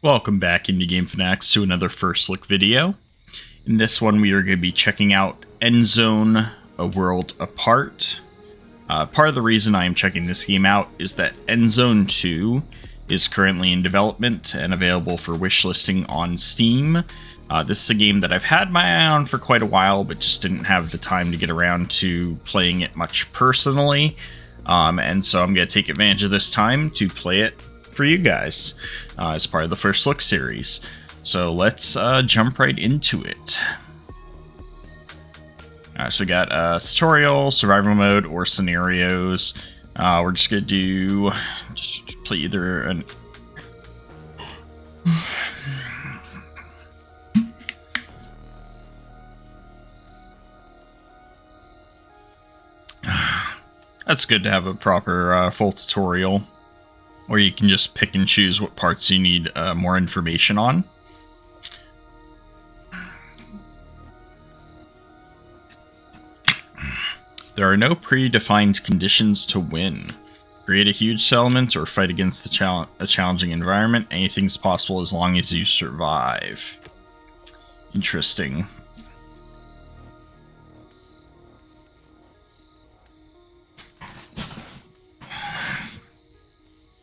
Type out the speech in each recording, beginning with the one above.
Welcome back, Indie Game Fanatics, to another first look video. In this one, we are going to be checking out Endzone, A World Apart. Part of the reason I am checking this game out is that Endzone 2 is currently in development and available for wishlisting on Steam. This is a game that I've had my eye on for quite a while, but just didn't have the time to get around to playing it much personally. And so I'm going to take advantage of this time to play it for you guys as part of the first look series. So let's jump right into it. So we got tutorial, survival mode, or scenarios. We're just gonna just play either an That's good to have a proper full tutorial. Or you can just pick and choose what parts you need more information on. There are no predefined conditions to win. Create a huge settlement or fight against a challenging environment. Anything's possible as long as you survive. Interesting.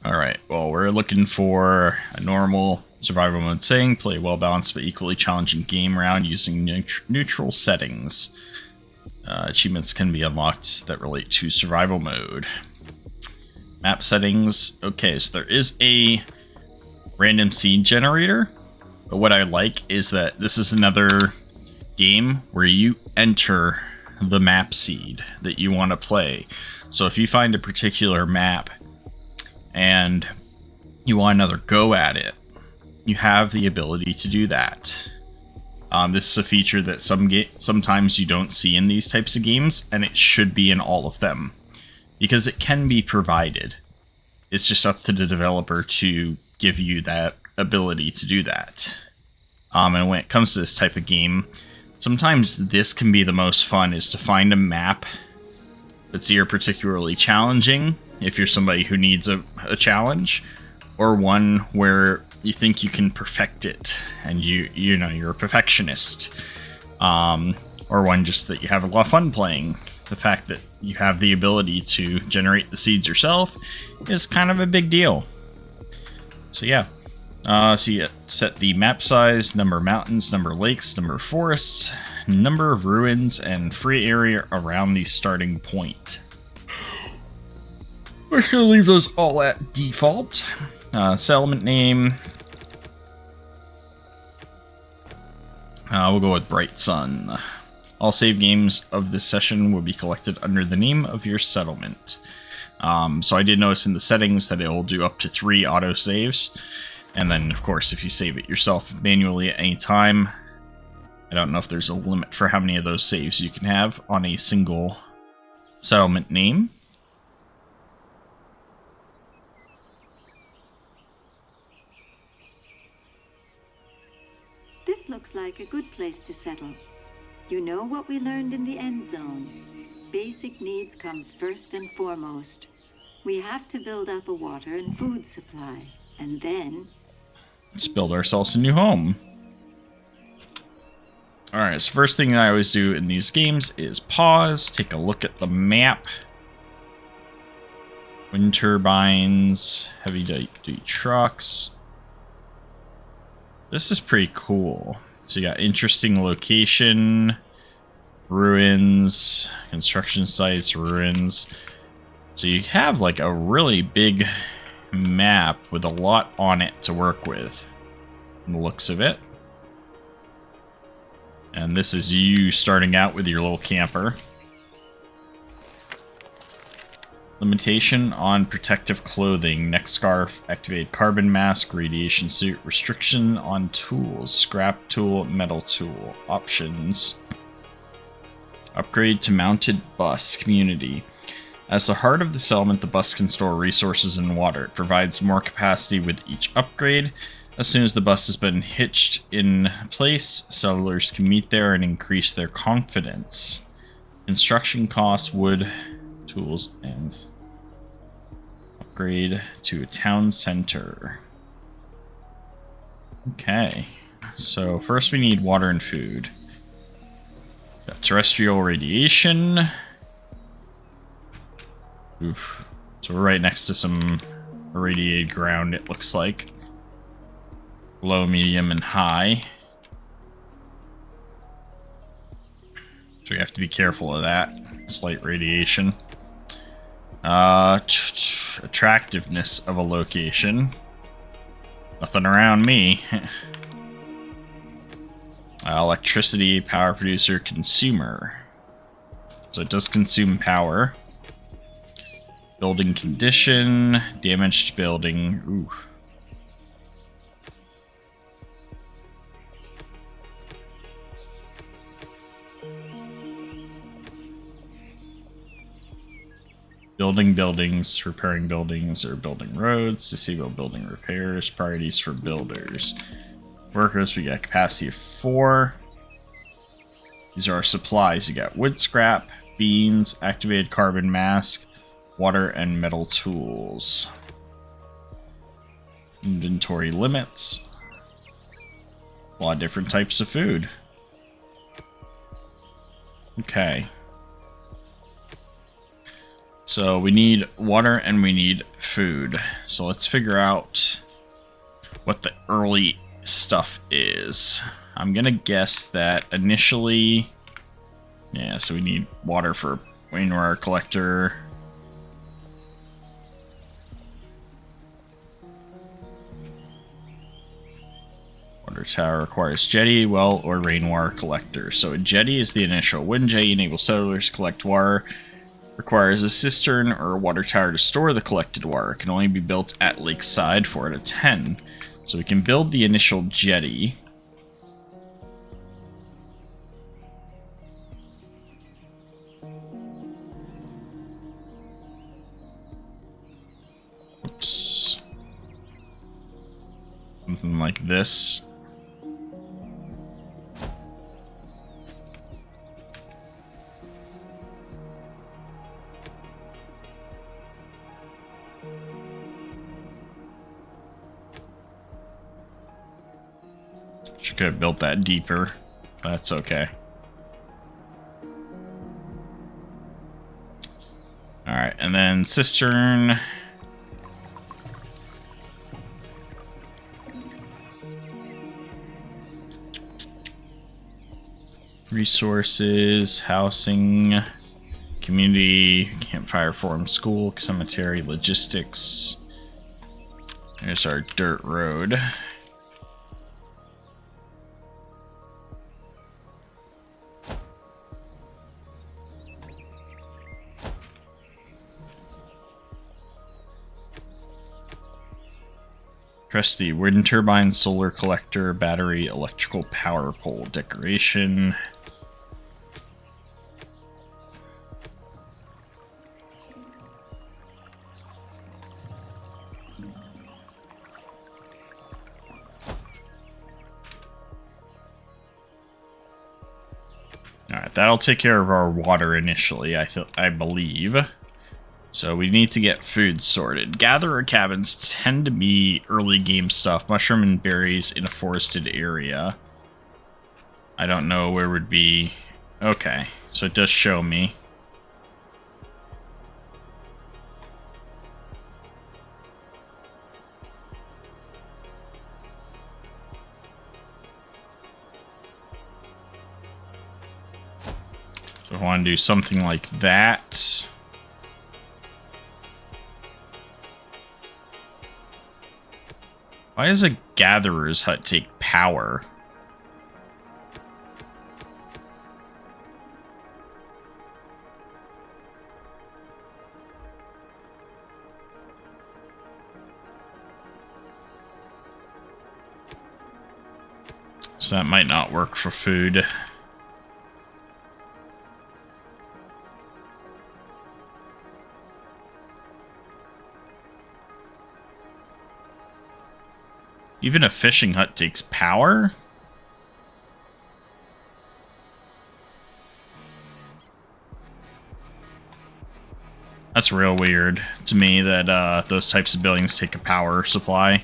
Alright, well, we're looking for a normal survival mode setting. Play a well-balanced but equally challenging game round using neutral settings. Achievements can be unlocked that relate to survival mode. Map settings. Okay, so there is a random seed generator. But what I like is that this is another game where you enter the map seed that you want to play. So if you find a particular map and you want another go at it, you have the ability to do that. This is a feature that sometimes you don't see in these types of games, and it should be in all of them, because it can be provided. It's just up to the developer to give you that ability to do that. And when it comes to this type of game, sometimes this can be the most fun, is to find a map that's either particularly challenging, if you're somebody who needs a challenge, or one where you think you can perfect it and you're a perfectionist, or one just that you have a lot of fun playing. The fact that you have the ability to generate the seeds yourself is kind of a big deal. So yeah, so you set the map size, number of mountains, number of lakes, number of forests, number of ruins, and free area around the starting point. We're going to leave those all at default. Settlement name. We'll go with Bright Sun. All save games of this session will be collected under the name of your settlement. So I did notice in the settings that it will do up to 3 autosaves. And then, of course, if you save it yourself manually at any time, I don't know if there's a limit for how many of those saves you can have on a single settlement name. This looks like a good place to settle. You know what we learned in the Endzone. Basic needs come first and foremost. We have to build up a water and food supply, and then... let's build ourselves a new home. Alright, so first thing I always do in these games is pause, take a look at the map. Wind turbines, heavy duty trucks. This is pretty cool. So you got interesting location, ruins, construction sites, ruins. So you have like a really big map with a lot on it to work with, from the looks of it. And this is you starting out with your little camper. Limitation on protective clothing, neck scarf, activated carbon mask, radiation suit, restriction on tools, scrap tool, metal tool, options. Upgrade to mounted bus, community. As the heart of the settlement, the bus can store resources and water. It provides more capacity with each upgrade. As soon as the bus has been hitched in place, settlers can meet there and increase their confidence. Construction costs, wood, tools, and upgrade to a town center. Okay. So first we need water and food. Got terrestrial radiation. Oof. So we're right next to some irradiated ground, it looks like. Low, medium, and high. So we have to be careful of that. Slight radiation. Attractiveness of a location. Nothing around me. Electricity, power producer, consumer. So it does consume power. Building condition, damaged building. Ooh. Building buildings, repairing buildings, or building roads, disable building repairs, priorities for builders. Workers, we got capacity of 4. These are our supplies. You got wood scrap, beans, activated carbon mask, water, and metal tools. Inventory limits. A lot of different types of food. Okay. So we need water and we need food. So let's figure out what the early stuff is. I'm gonna guess that initially, yeah, so we need water for rainwater collector. Water tower requires jetty, well, or rainwater collector. So a jetty is the initial. Wind jetty enables settlers to collect water. Requires a cistern or a water tower to store the collected water. It can only be built at lakeside, 4 out of 10. So we can build the initial jetty. Oops. Something like this. She could have built that deeper. That's okay. Alright, and then cistern. Resources, housing, community, campfire forum, school, cemetery, logistics. There's our dirt road. Trusty wind turbine, solar collector, battery, electrical power pole, decoration. Alright, that'll take care of our water initially, I believe. So we need to get food sorted. Gatherer cabins tend to be early game stuff. Mushroom and berries in a forested area. I don't know where would be... Okay, so it does show me. So I want to do something like that. Why does a gatherer's hut take power? So that might not work for food. Even a fishing hut takes power? That's real weird to me that those types of buildings take a power supply.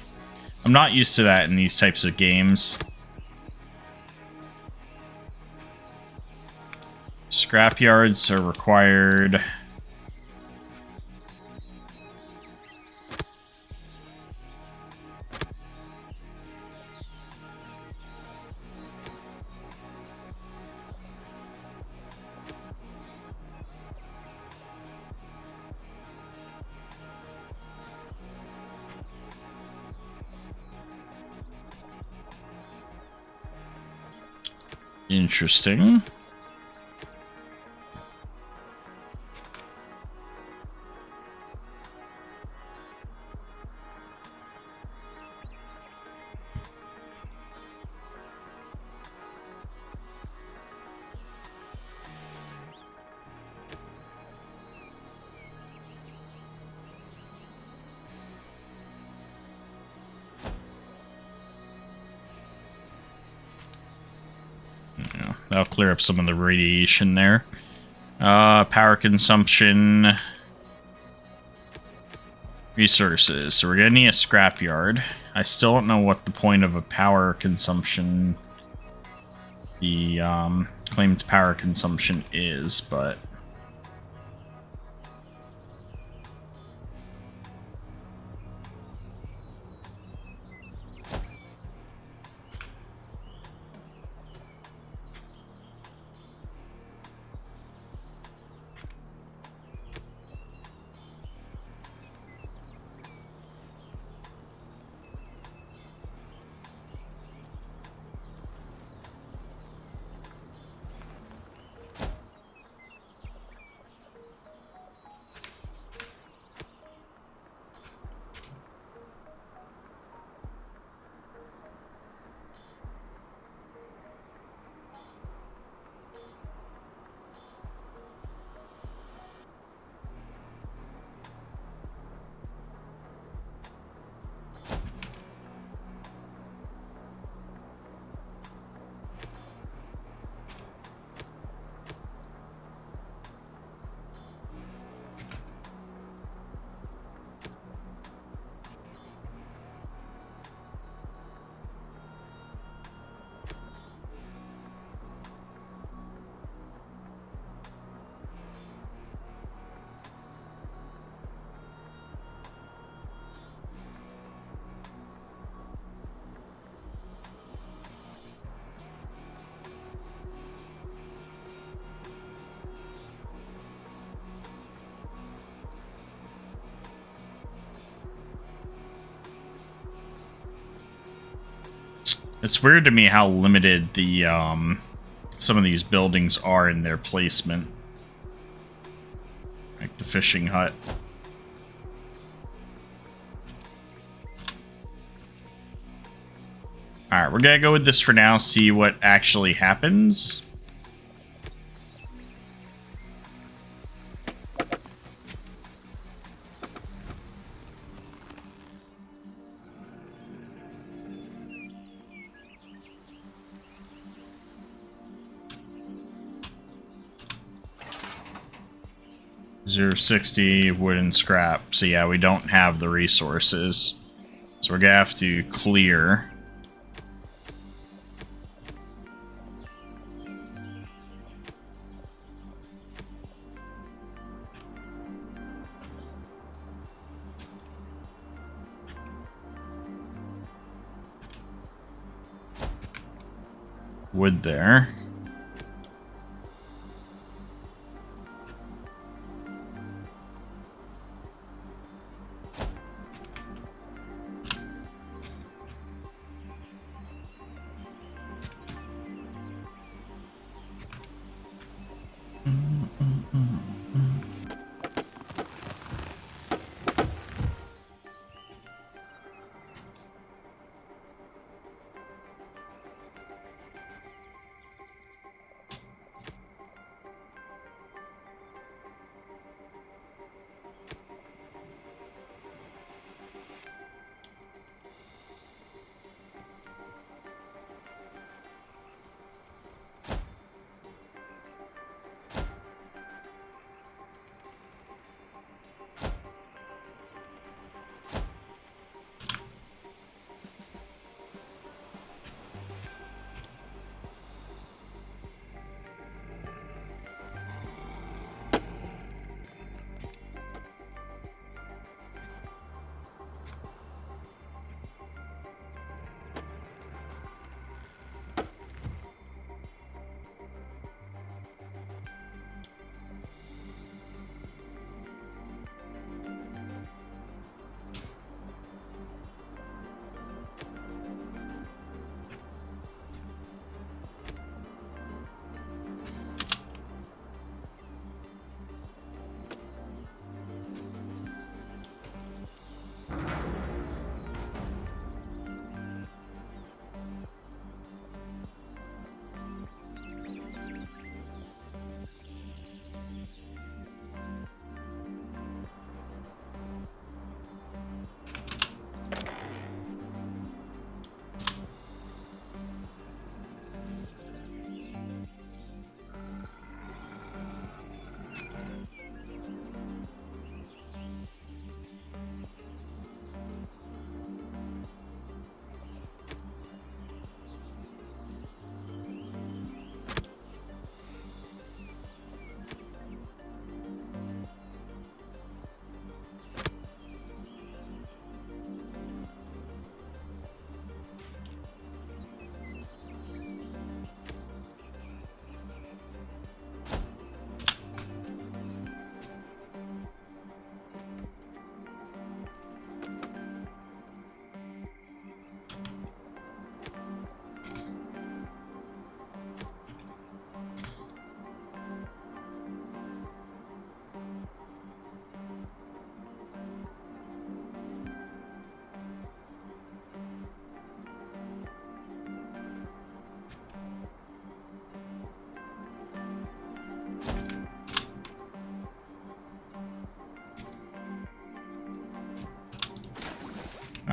I'm not used to that in these types of games. Scrap yards are required. Interesting. That'll clear up some of the radiation there. Power consumption. Resources. So we're gonna need a scrapyard. I still don't know what the point of a power consumption, the claimed power consumption is, but it's weird to me how limited the some of these buildings are in their placement. Like the fishing hut. Alright, we're gonna go with this for now, see what actually happens. $0.60 wood and scrap. So yeah, we don't have the resources. So we're gonna have to clear. Wood there.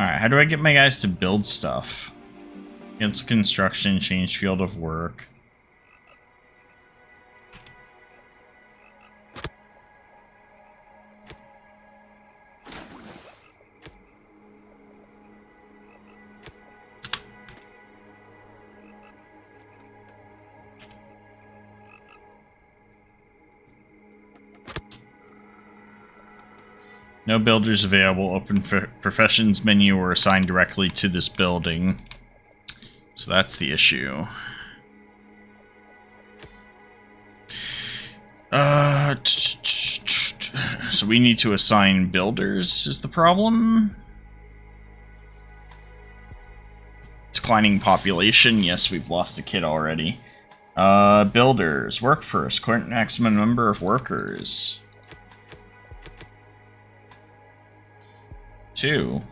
Alright, how do I get my guys to build stuff? Cancel construction, change field of work. No builders available. Open professions menu or assigned directly to this building. So that's the issue. So we need to assign builders is the problem. Declining population. Yes, we've lost a kid already. Builders. Work first. Current maximum number of workers. 2.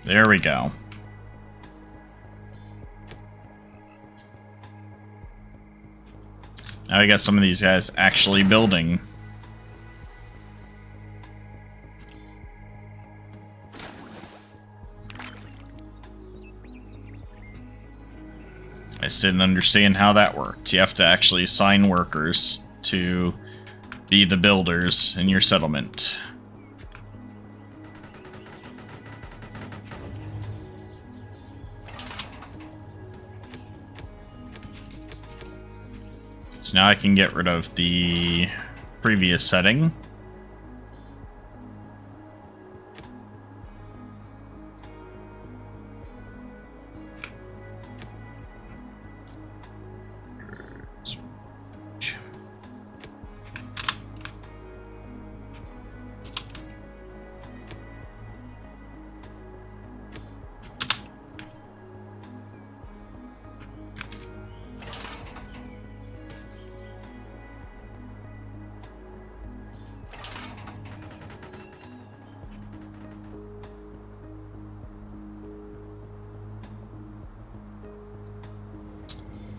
There we go. Now we got some of these guys actually building. I just didn't understand how that worked. You have to actually assign workers to be the builders in your settlement. So now I can get rid of the previous setting.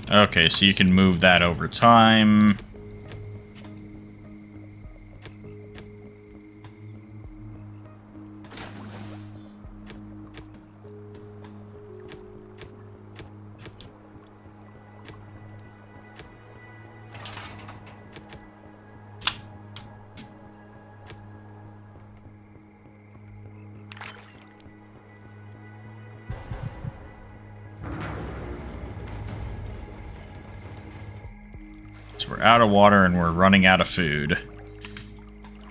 Okay, so you can move that over time. So we're out of water and we're running out of food.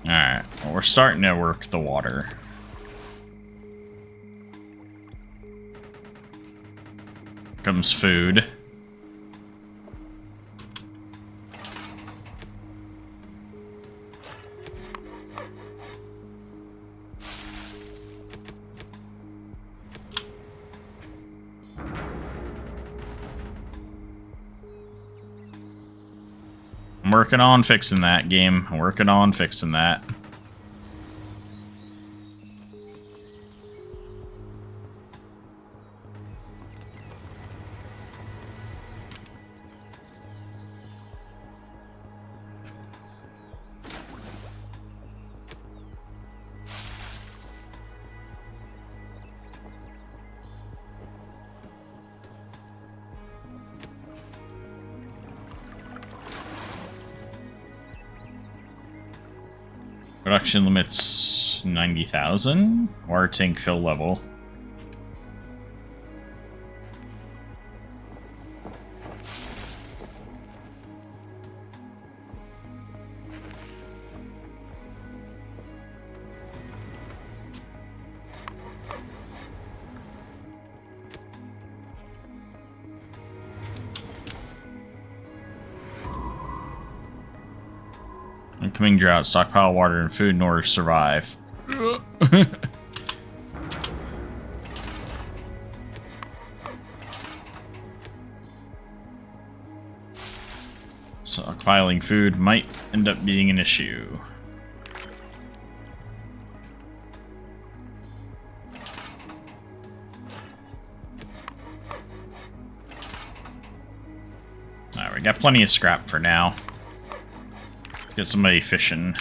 Alright, well, we're starting to work the water. Comes food. I'm working on fixing that, game. I'm working on fixing that. Production limits 90,000. Water tank fill level. Incoming drought, stockpile water and food in order to survive. Stockpiling food might end up being an issue. Alright, we got plenty of scrap for now. Get somebody fishing.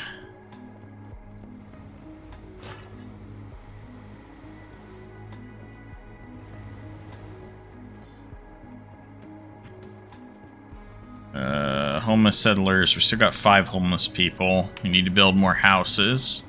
homeless settlers. We still got 5 homeless people. We need to build more houses.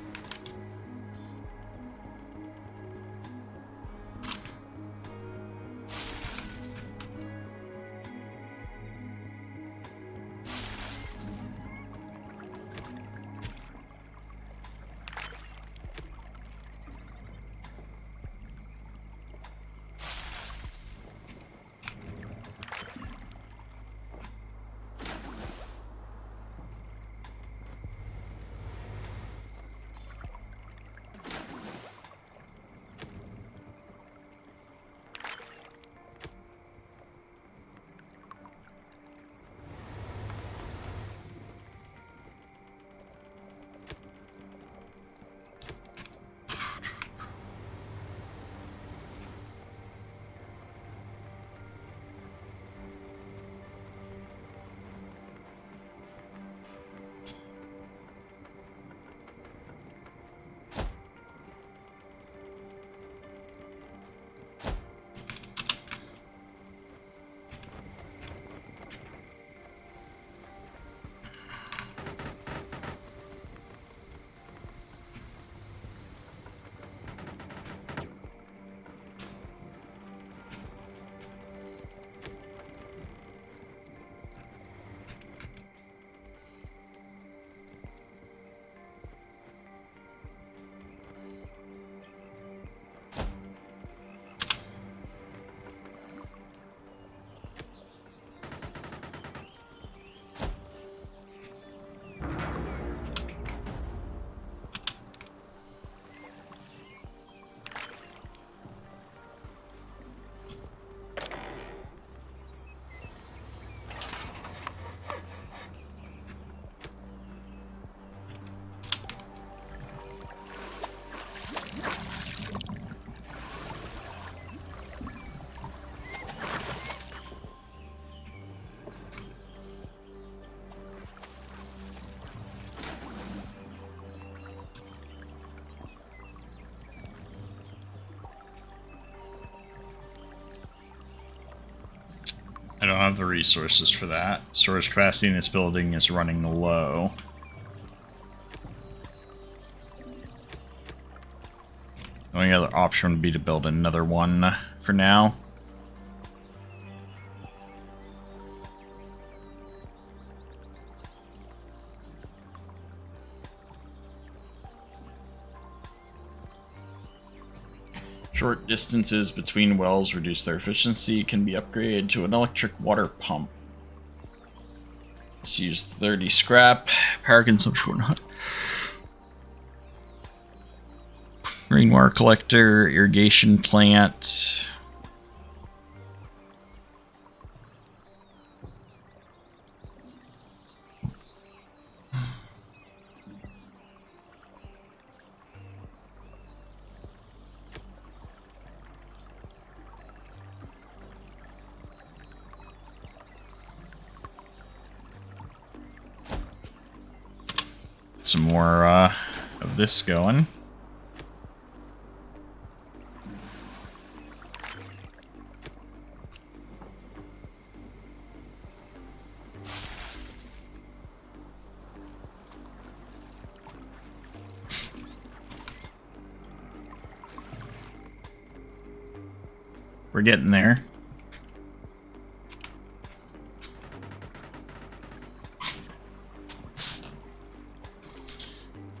I don't have the resources for that. Storage capacity in this building is running low. The only other option would be to build another one for now. Short distances between wells reduce their efficiency, can be upgraded to an electric water pump. Let's use 30 scrap, power consumption 100. Rainwater collector, irrigation plant. Some more of this going. We're getting there.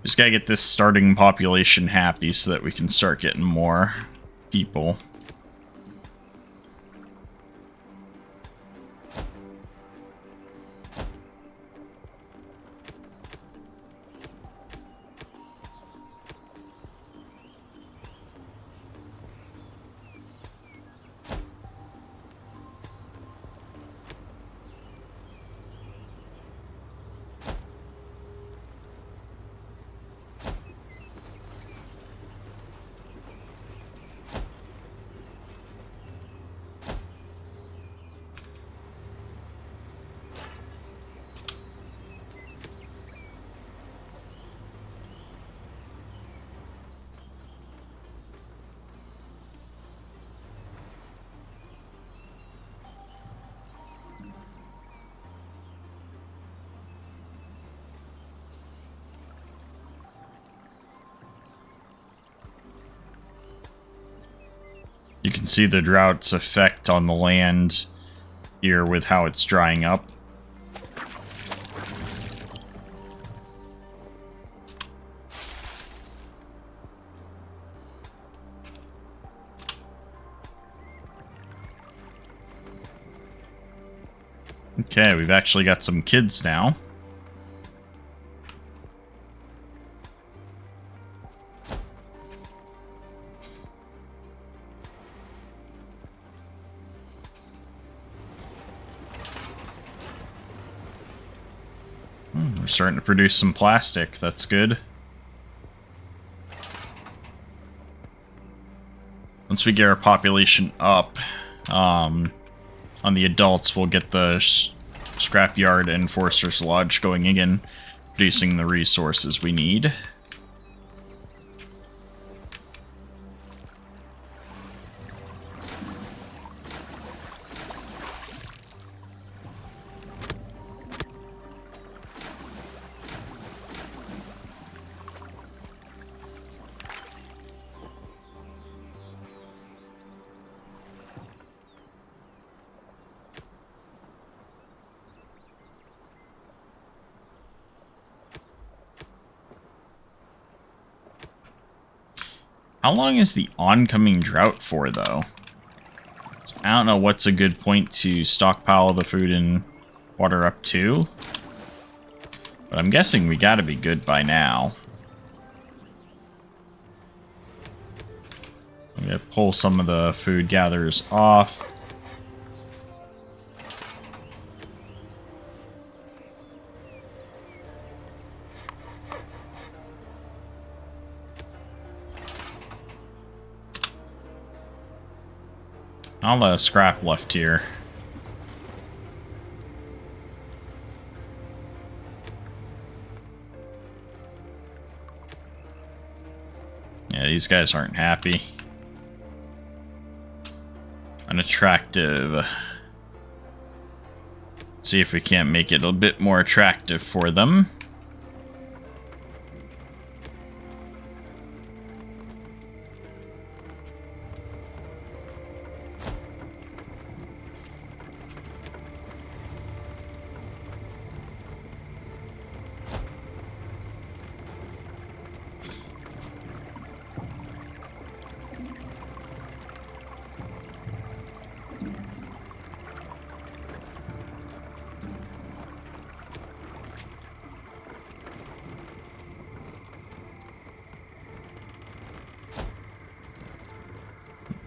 Just gotta get this starting population happy so that we can start getting more people. You can see the drought's effect on the land here with how it's drying up. Okay, we've actually got some kids now. We're starting to produce some plastic. That's good. Once we get our population up, on the adults, we'll get the scrapyard and Forster's Lodge going again, producing the resources we need. How long is the oncoming drought for, though? So I don't know what's a good point to stockpile the food and water up to. But I'm guessing we gotta be good by now. I'm gonna pull some of the food gatherers off. All the scrap left here. Yeah, these guys aren't happy. Unattractive. Let's see if we can't make it a bit more attractive for them.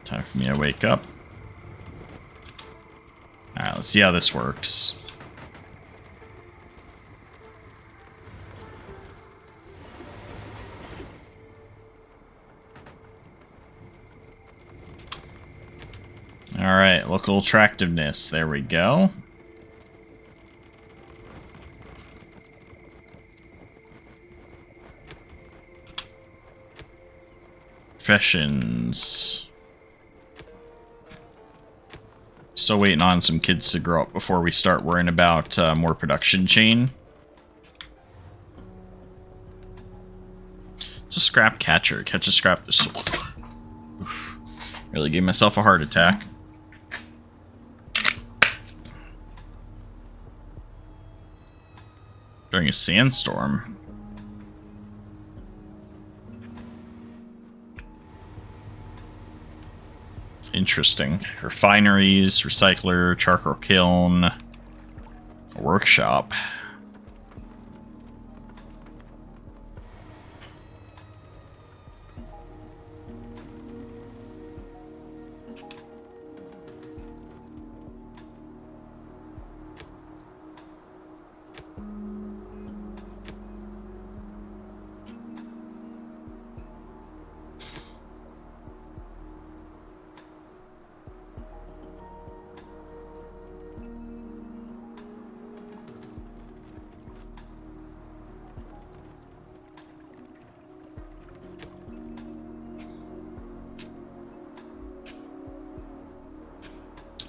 Time for me to wake up. Alright, let's see how this works. Alright, local attractiveness. There we go. Professions. Still waiting on some kids to grow up before we start worrying about more production chain. It's a scrap catcher. Catch a scrap. Oof. Really gave myself a heart attack. During a sandstorm. Interesting. Refineries, recycler, charcoal kiln, a workshop.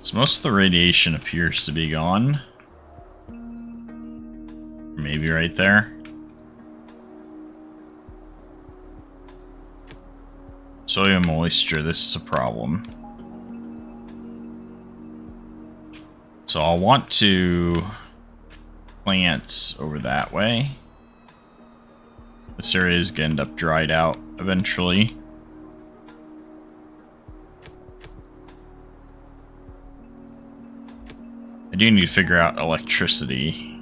So most of the radiation appears to be gone. Maybe right there. Soil moisture, this is a problem. So I'll want to plant over that way. This area is going to end up dried out eventually. I do need to figure out electricity.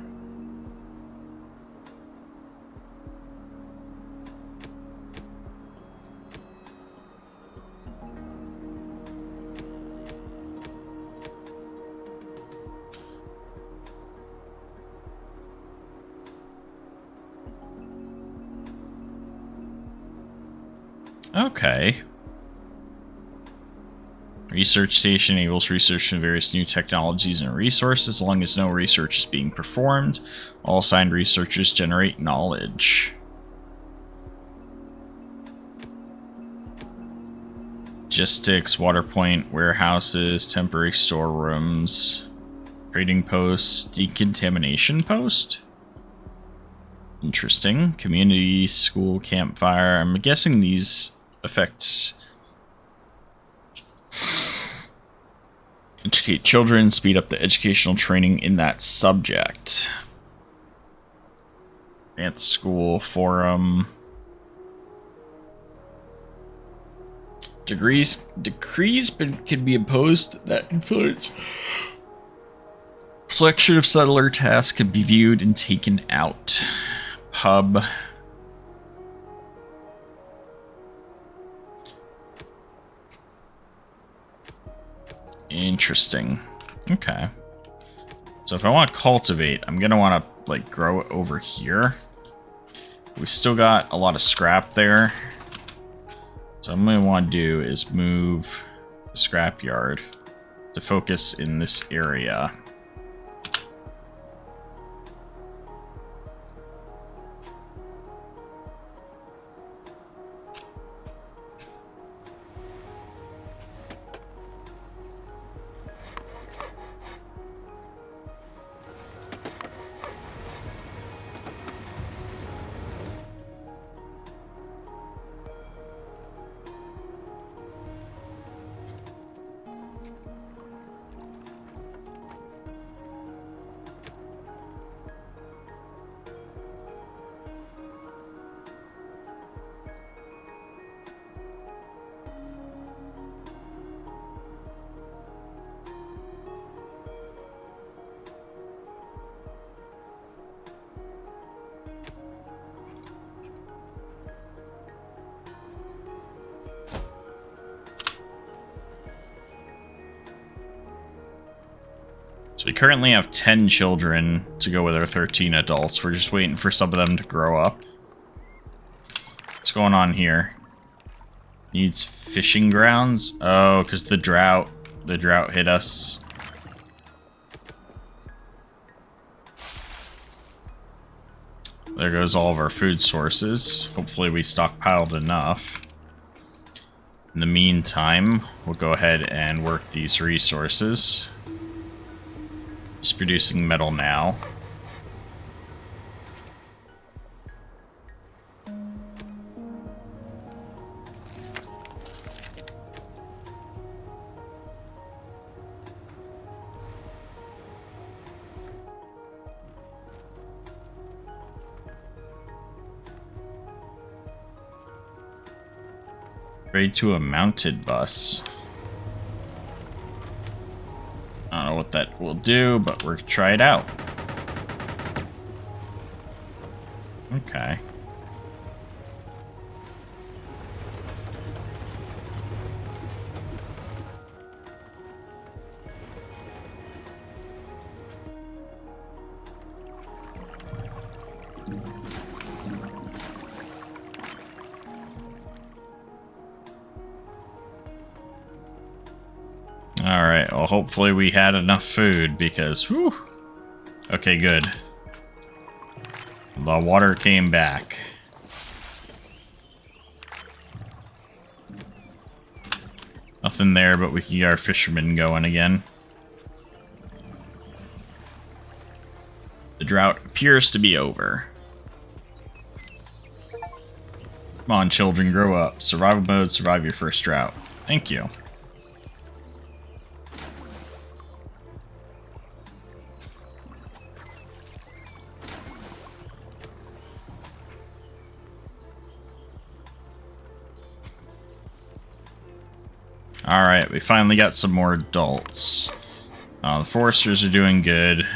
Okay. Research station enables research in various new technologies and resources. As long as no research is being performed, all assigned researchers generate knowledge. Logistics, water point, warehouses, temporary storerooms, trading posts, decontamination post. Interesting. Community, school, campfire. I'm guessing these affect educate children, speed up the educational training in that subject. Advanced school, forum. Decrees can be imposed that influence. Selection of settler tasks can be viewed and taken out. Pub. Interesting. Okay. So if I want to cultivate, I'm going to want to like grow it over here. We still got a lot of scrap there. So what I'm going to want to do is move the scrap yard to focus in this area. So we currently have 10 children to go with our 13 adults. We're just waiting for some of them to grow up. What's going on here? Needs fishing grounds? Oh, because the drought hit us. There goes all of our food sources. Hopefully we stockpiled enough. In the meantime, we'll go ahead and work these resources. Just producing metal now. Upgrade to a mounted bus. I don't know what that will do, but we're gonna try it out. Okay. Alright, well hopefully we had enough food because, whew. Okay, good. The water came back. Nothing there, but we can get our fishermen going again. The drought appears to be over. Come on, children, grow up. Survival mode, survive your first drought. Thank you. Alright, we finally got some more adults. The foresters are doing good.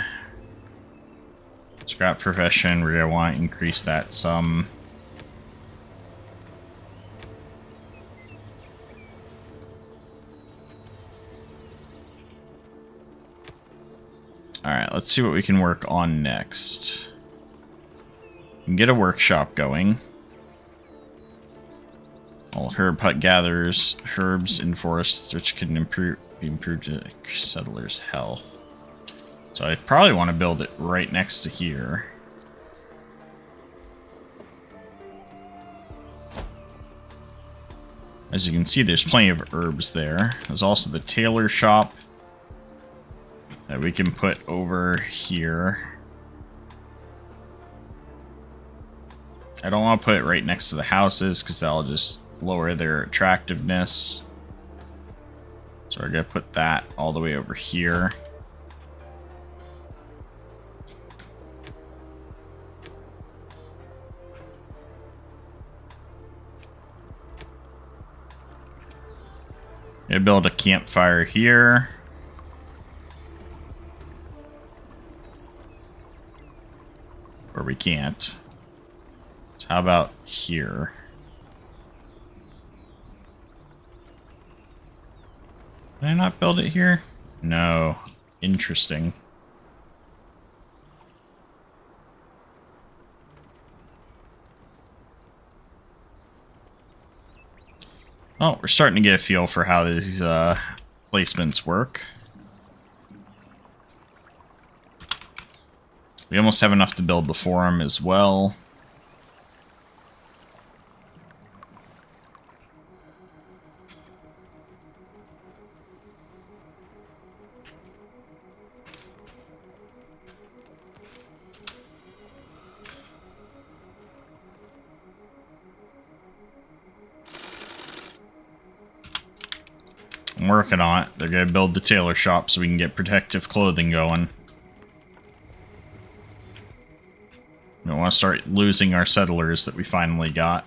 Scrap profession, we're going to want to increase that some. Alright, let's see what we can work on next. We can get a workshop going. All herb hut gatherers, herbs in forests which can be improved to settlers' health. So I probably want to build it right next to here. As you can see, there's plenty of herbs there. There's also the tailor shop that we can put over here. I don't want to put it right next to the houses because that'll just lower their attractiveness. So we're going to put that all the way over here. Gonna build a campfire here. Or we can't. So how about here? Did I not build it here? No. Interesting. Oh, we're starting to get a feel for how these placements work. We almost have enough to build the forum as well. I'm working on it. They're going to build the tailor shop so we can get protective clothing going. We don't want to start losing our settlers that we finally got.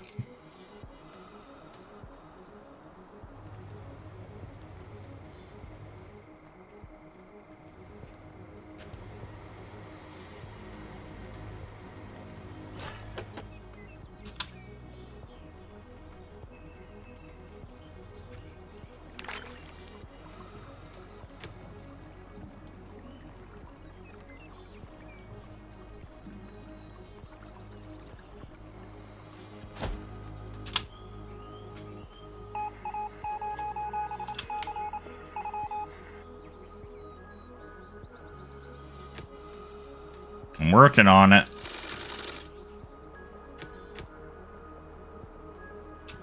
I'm working on it.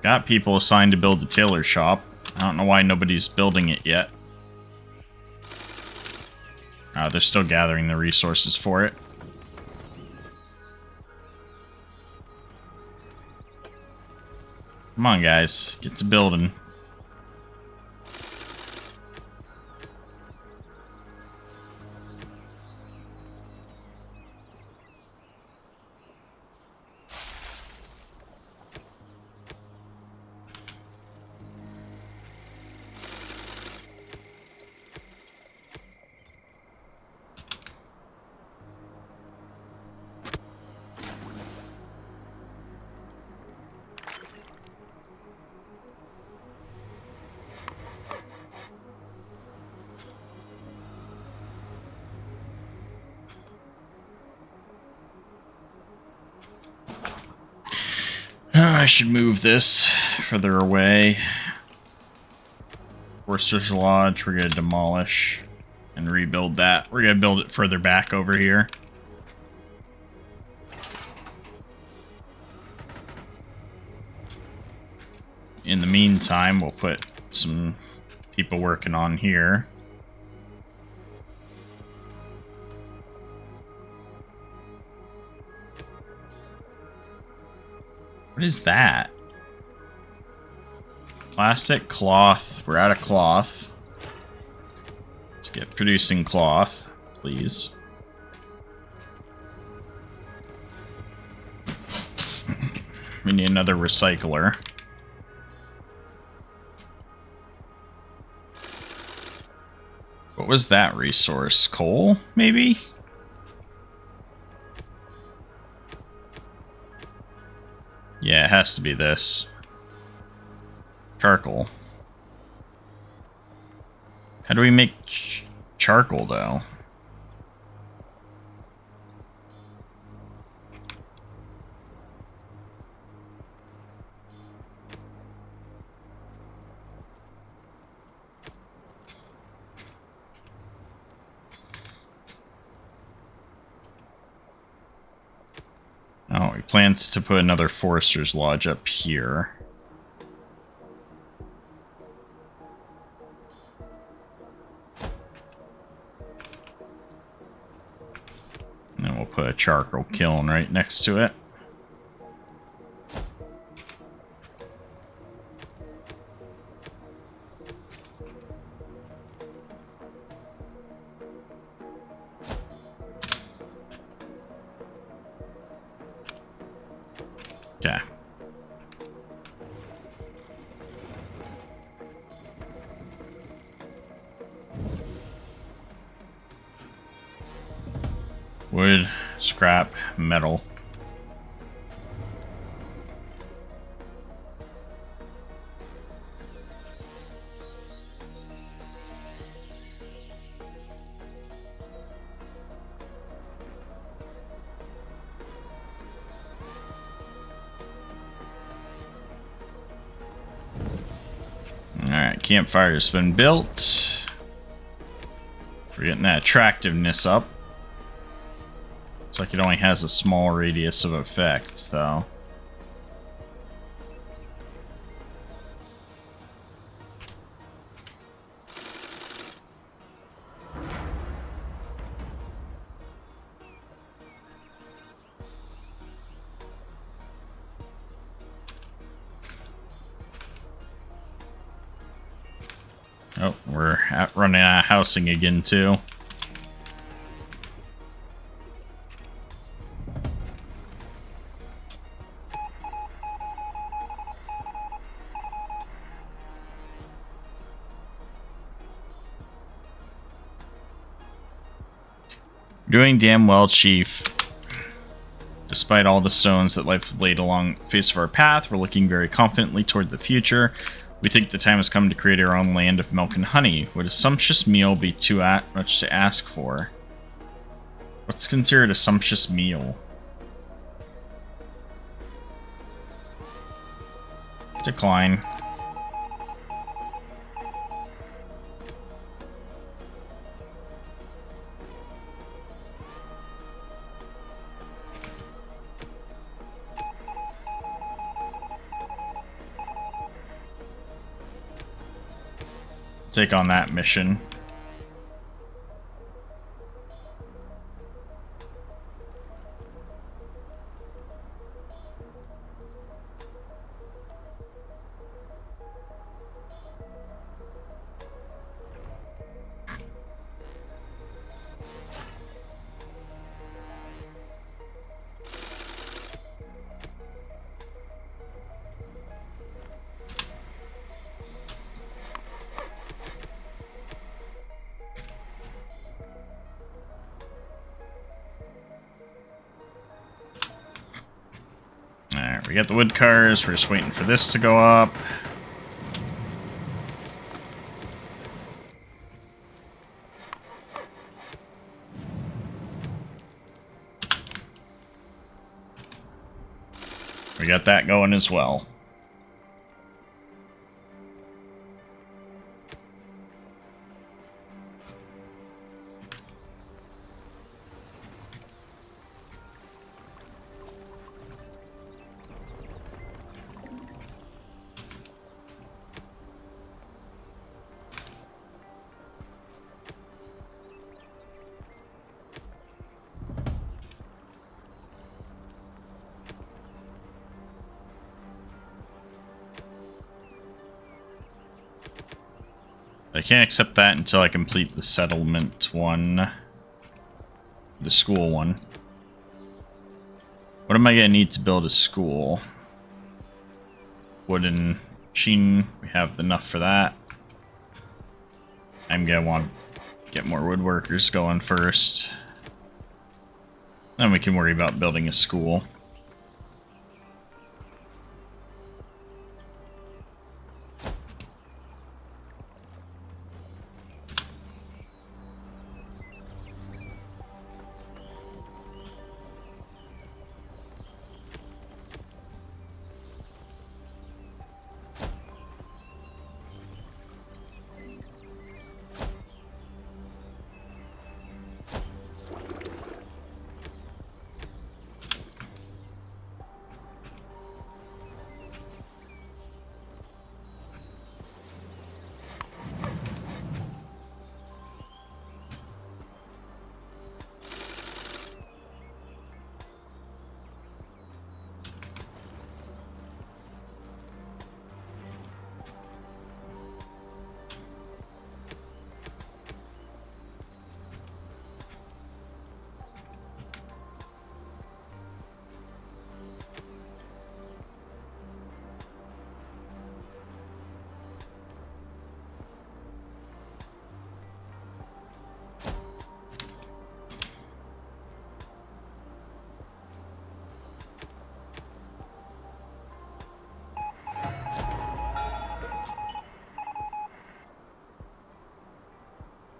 Got people assigned to build the tailor shop. I don't know why nobody's building it yet. They're still gathering the resources for it. Come on, guys. Get to building. I should move this further away. Forster's Lodge, we're going to demolish and rebuild that. We're going to build it further back over here. In the meantime, we'll put some people working on here. What is that? Plastic, cloth. We're out of cloth. Let's get producing cloth, please. We need another recycler. What was that resource? Coal, maybe? Yeah, it has to be this. Charcoal. How do we make charcoal, though? Oh, he plans to put another forester's lodge up here. And then we'll put a charcoal kiln right next to it. Okay. Wood, scrap, metal. Alright, campfire's been built. We're getting that attractiveness up. Looks like it only has a small radius of effect, though. Oh, we're running out of housing again, too. Doing damn well, Chief. Despite all the stones that life laid along the face of our path, we're looking very confidently toward the future. We think the time has come to create our own land of milk and honey. Would a sumptuous meal be too much to ask for? What's considered a sumptuous meal? Decline. Take on that mission. Alright, we got the wood cars. We're just waiting for this to go up. We got that going as well. I can't accept that until I complete the settlement one. The school one. What am I going to need to build a school? Wooden machine. We have enough for that. I'm going to want Get more woodworkers going first. Then we can worry about building a school.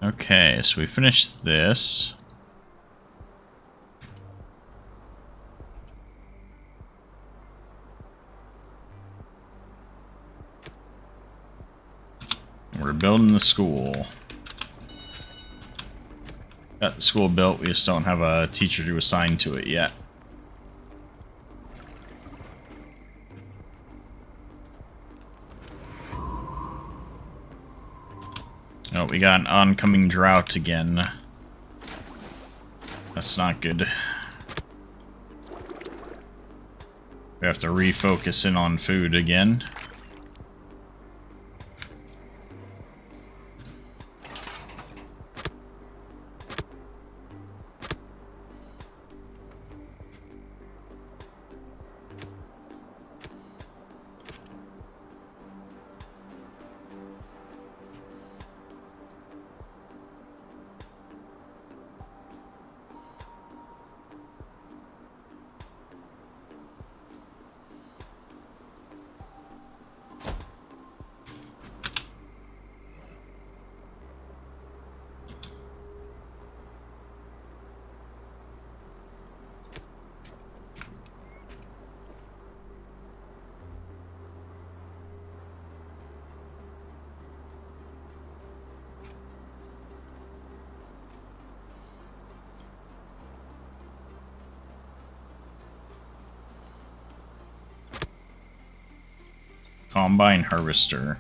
Okay, so we finished this. We're building the school. Got the school built, we just don't have a teacher to assign to it yet. Oh, we got an oncoming drought again. That's not good. We have to refocus in on food again. Combine harvester.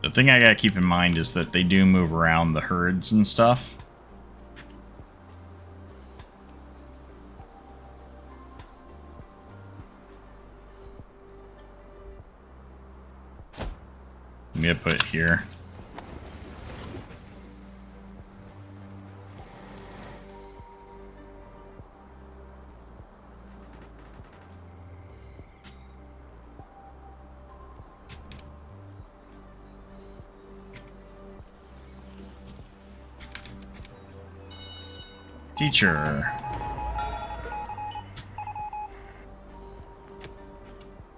The thing I gotta keep in mind is that they do move around the herds and stuff. I'm gonna put it here. Teacher.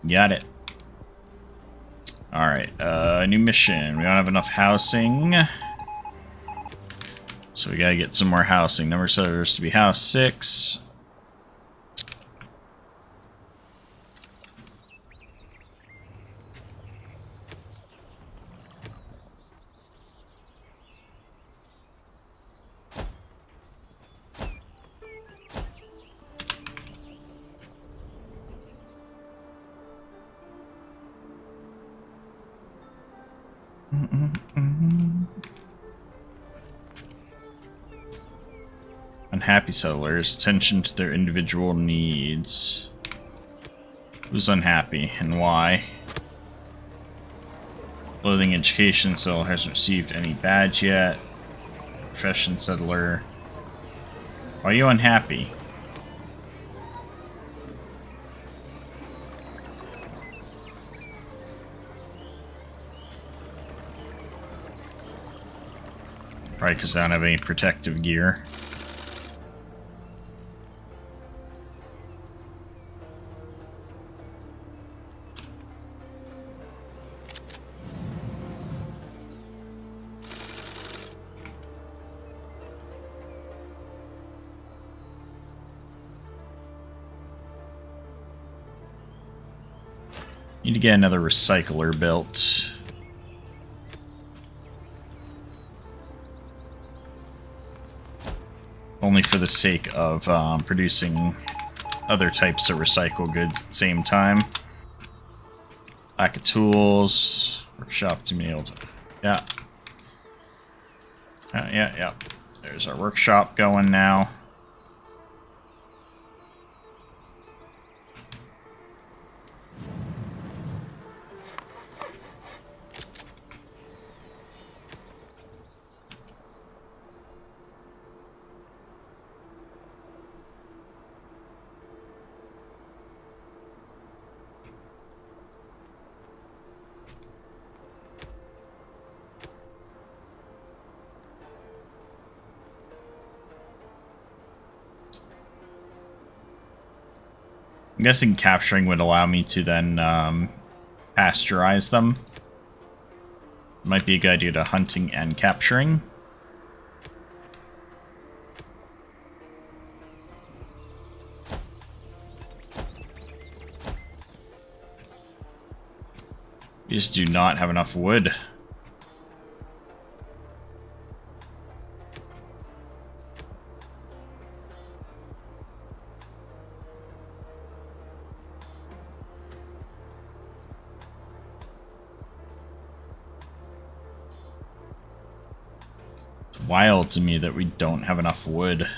Got it. Alright, new mission. We don't have enough housing. So we gotta get some more housing. Number of settlers to be house 6. Unhappy settlers. Attention to their individual needs. Who's unhappy and why? Clothing education settler hasn't received any badge yet. Profession settler. Why are you unhappy? Probably because they don't have any protective gear. Need to get another recycler built. Only for the sake of producing other types of recycle goods at the same time. Lack of tools. Workshop to be able to... Yeah. Yeah. There's our workshop going now. I'm guessing capturing would allow me to then pasteurize them. Might be a good idea to hunting and capturing. We just do not have enough wood. Wild to me that we don't have enough wood.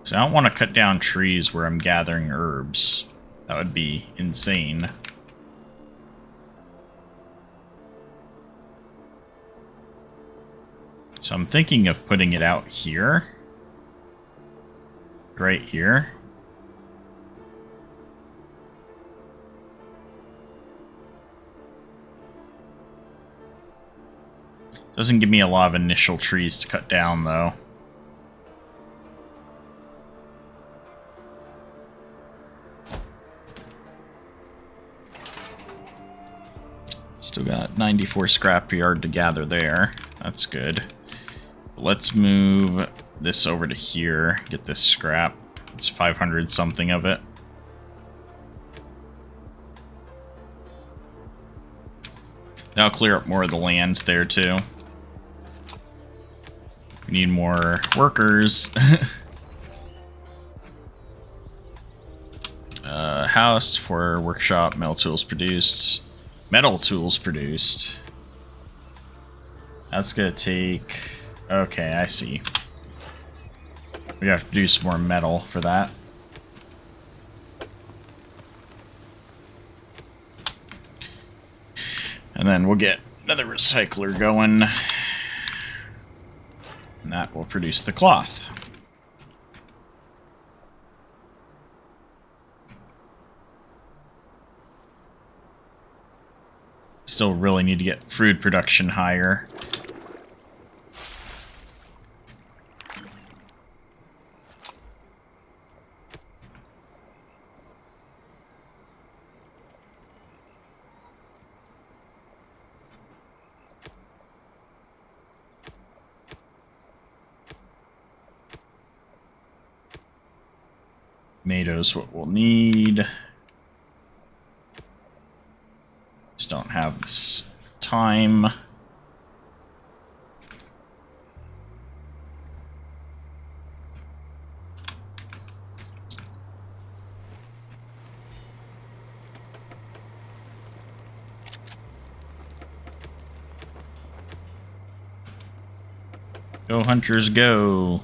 So I don't want to cut down trees where I'm gathering herbs. That would be insane. So I'm thinking of putting it out here. Right here. Doesn't give me a lot of initial trees to cut down, though. Still got 94 scrapyard to gather there. That's good. Let's move this over to here. Get this scrap. It's 500 something of it. That'll clear up more of the land there too. We need more workers. House for workshop. Metal tools produced. Metal tools produced. That's gonna take... Okay, I see. We have to do some more metal for that. And then we'll get another recycler going. And that will produce the cloth. Still really need to get food production higher. Tomatoes, what we'll need. Just don't have this time. Go, hunters, go.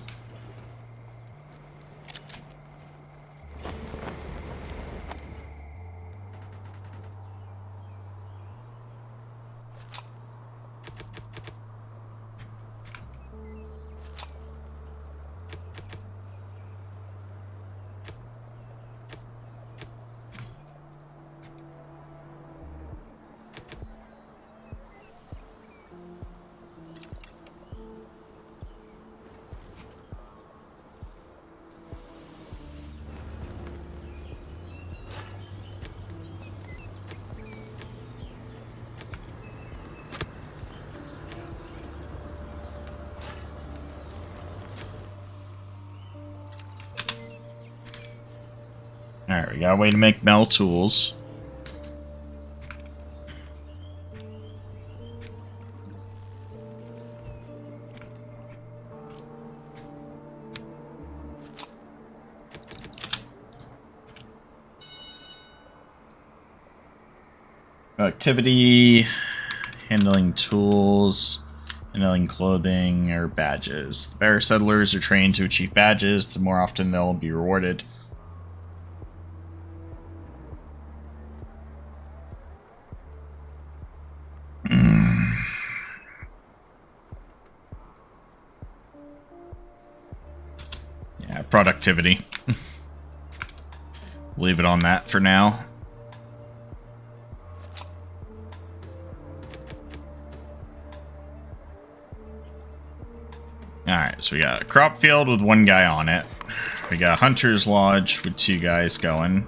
Alright, we got a way to make metal tools. Activity, handling tools, handling clothing, or badges. The better settlers are trained to achieve badges, the more often they'll be rewarded. Yeah, productivity. Leave it on that for now. Alright, so we got a crop field with one guy on it. We got a hunter's lodge with 2 guys going.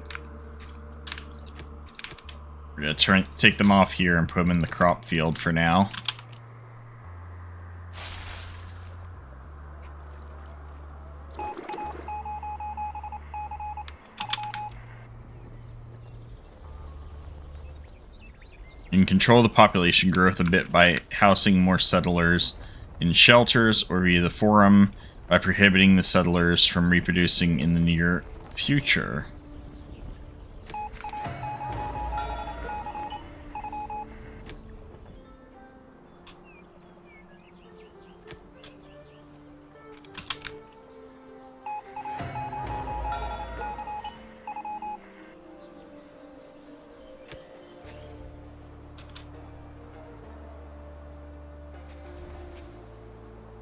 We're gonna take them off here and put them in the crop field for now. You can control the population growth a bit by housing more settlers in shelters, or via the forum by prohibiting the settlers from reproducing in the near future.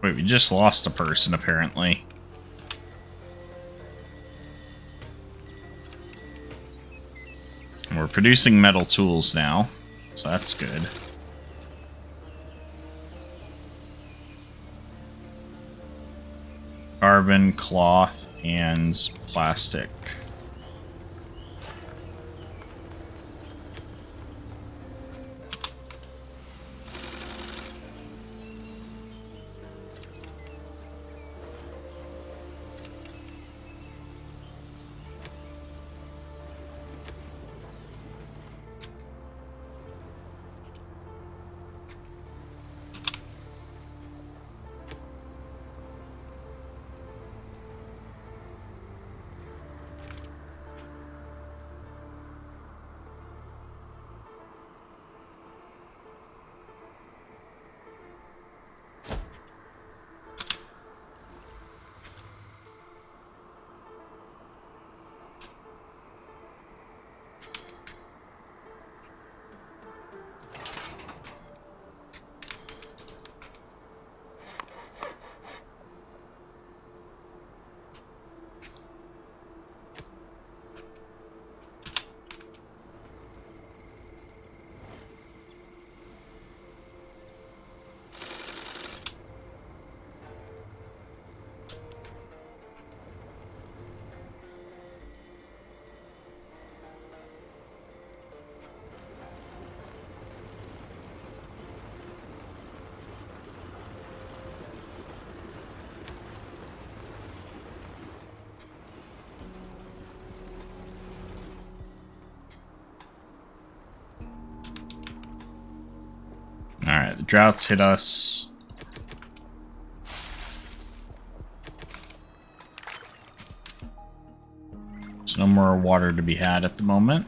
Wait, we just lost a person, apparently. And we're producing metal tools now, so that's good. Carbon, cloth, and plastic. Alright, the droughts hit us. There's no more water to be had at the moment.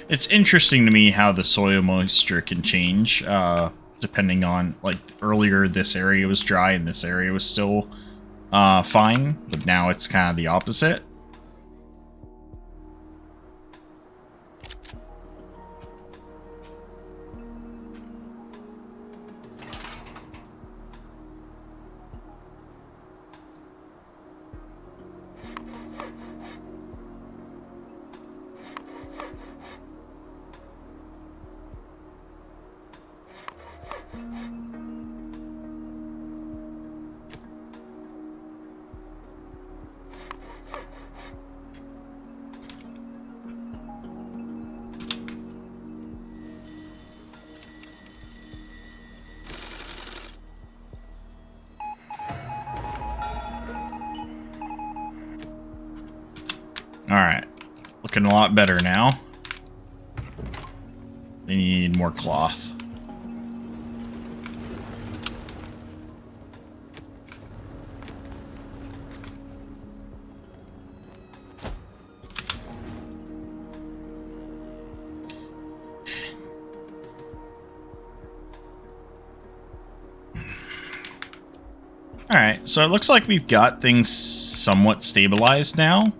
It's interesting to me how the soil moisture can change, depending on, like, earlier this area was dry and this area was still fine, but now it's kind of the opposite. Alright. Looking a lot better now. They need more cloth. Alright, so it looks like we've got things somewhat stabilized now.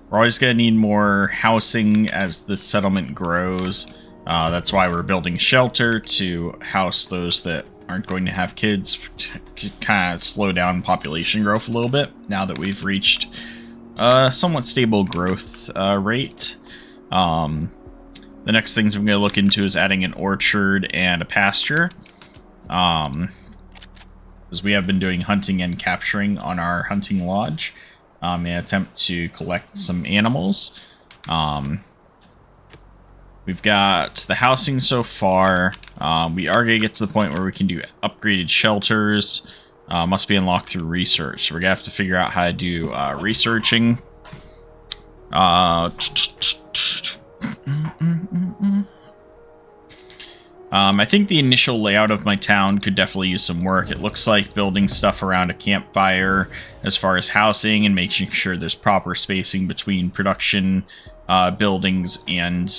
We're always going to need more housing as the settlement grows. That's why we're building shelter to house those that aren't going to have kids, to kind of slow down population growth a little bit now that we've reached a somewhat stable growth rate. The next things I'm going to look into is adding an orchard and a pasture. Because we have been doing hunting and capturing on our hunting lodge. In an attempt to collect some animals. We've got the housing so far. We are going to get to the point where we can do upgraded shelters. Must be unlocked through research. So we're going to have to figure out how to do researching. I think the initial layout of my town could definitely use some work. It looks like building stuff around a campfire as far as housing and making sure there's proper spacing between production buildings and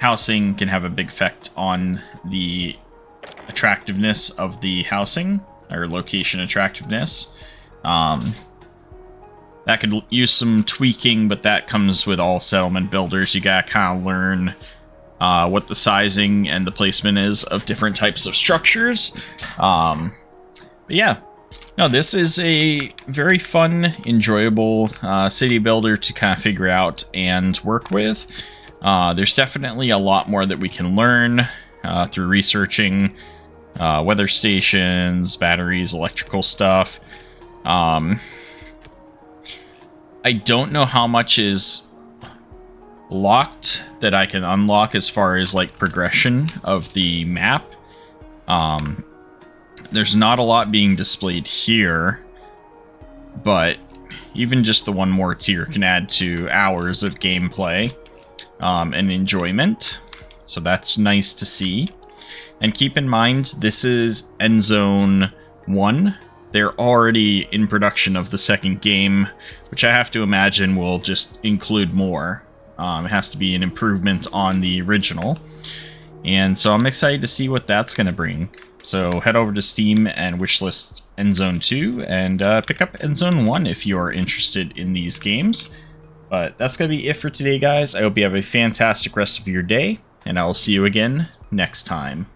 housing can have a big effect on the attractiveness of the housing, or location attractiveness. That could use some tweaking, but that comes with all settlement builders. You gotta kind of learn what the sizing and the placement is of different types of structures. But yeah, no, this is a very fun, enjoyable city builder to kind of figure out and work with. There's definitely a lot more that we can learn through researching weather stations, batteries, electrical stuff. I don't know how much is locked that I can unlock as far as like progression of the map. There's not a lot being displayed here, but even just the one more tier can add to hours of gameplay and enjoyment. So that's nice to see. And keep in mind, this is Endzone 1. They're already in production of the second game, which I have to imagine will just include more. It has to be an improvement on the original. And so I'm excited to see what that's going to bring. So head over to Steam and wishlist Endzone 2 and pick up Endzone 1 if you're interested in these games. But that's going to be it for today, guys. I hope you have a fantastic rest of your day, and I will see you again next time.